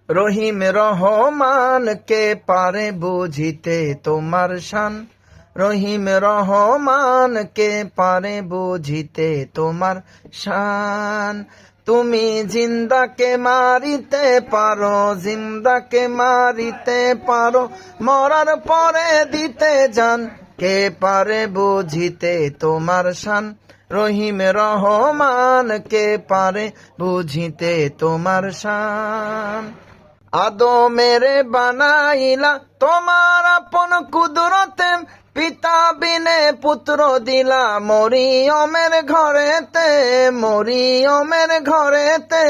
রহিম রহমান কে পারে বুঝিতে তোমার শান, রহিম রহমান কে পারে বুঝিতে তোমার শান। তুমি জিন্দাকে মারিতে পারো, জিন্দাকে মারিতে পারো, মরার পরে দিতে জান, কে পারে বুঝিতে তোমার শান। রহিম রহমান কে পারে বুঝিতে তোমার শান। আদমেরে বানাইলা তোমার আপন কুদরতে, পিতা বিনে পুত্র দিলা মরিয়মের ঘরেতে, মরিয়মের ঘরেতে।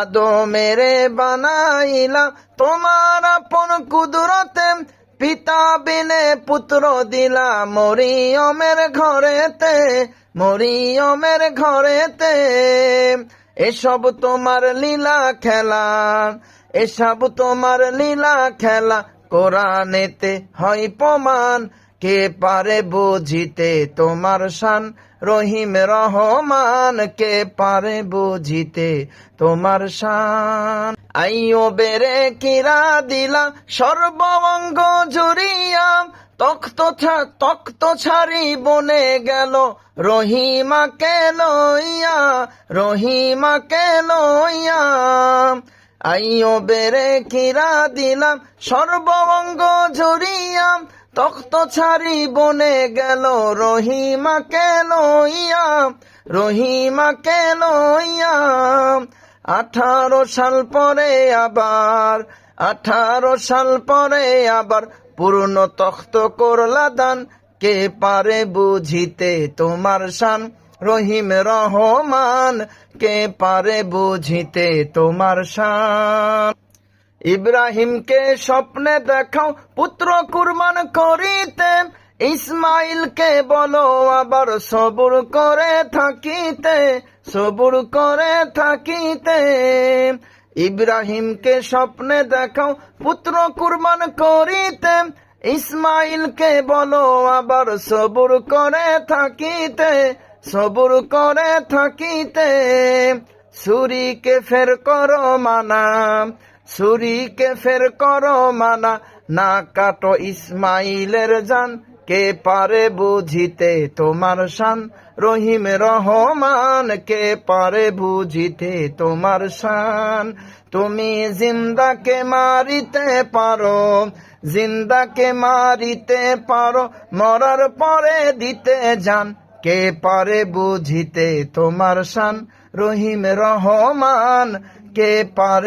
আদমেরে বানাইলা তোমার আপন কুদরতে, পিতা বিনে পুত্র দিলা মরিয়মের ঘরেতে, মরিয়মের ঘরেতে। এসব তোমার লীলা খেলা, এসব তোমার লীলা খেলা, কোরআনেতে হয় প্রমাণ, কে পারে বুঝিতে তোমার শান। রহিম রহমান কে পারে বুঝিতে তোমার শান। আইয়ুবেরে কিরা দিলা সর্ব অঙ্গ জুড়িয়া, তক্ত ছাড়ি বনে গেল রহিমাকে লইয়া, রহিমাকে লইয়া। আইয়ুবেরে কিরা দিলাম সর্ব অঙ্গ জুড়িয়া, তক্ত ছাড়ি বনে গেল রহিমাকে লইয়া, রহিমাকে লইয়া। 18 সাল পরে আবার, 18 সাল পরে আবার পূর্ণ তখ্ত করলা দান, কে পারে বুঝিতে তোমার শান। রহিম রহমান কে পারে বুঝিতে তোমার শান। ইব্রাহিমকে স্বপ্নে দেখাও পুত্র কুরবান করিতে, ইসমাইলকে বলো আবার সবুর করে থাকিতে, সবুর করে থাকিতে। ইব্রাহিমকে স্বপ্নে দেখাও পুত্র কুরবান করিতে, ইসমাইলকে বলো আবার সবুর করে থাকিতে, সবুর করে থাকিতে। ছুরিকে ফের করো মানা, ছুরিকে ফের করো মানা, না কাটো ইসমাইলের জান, কে পারে বুঝিতে তোমার শান। রহিম রহমান কে পারে বুঝিতে তোমার শান। তুমি জিন্দাকে মারিতে পারো, জিন্দাকে মারিতে পারো, মরার পরে দিতে জান, কে পারে বুঝিতে তোমার শান। রহিম রহমান কে পারে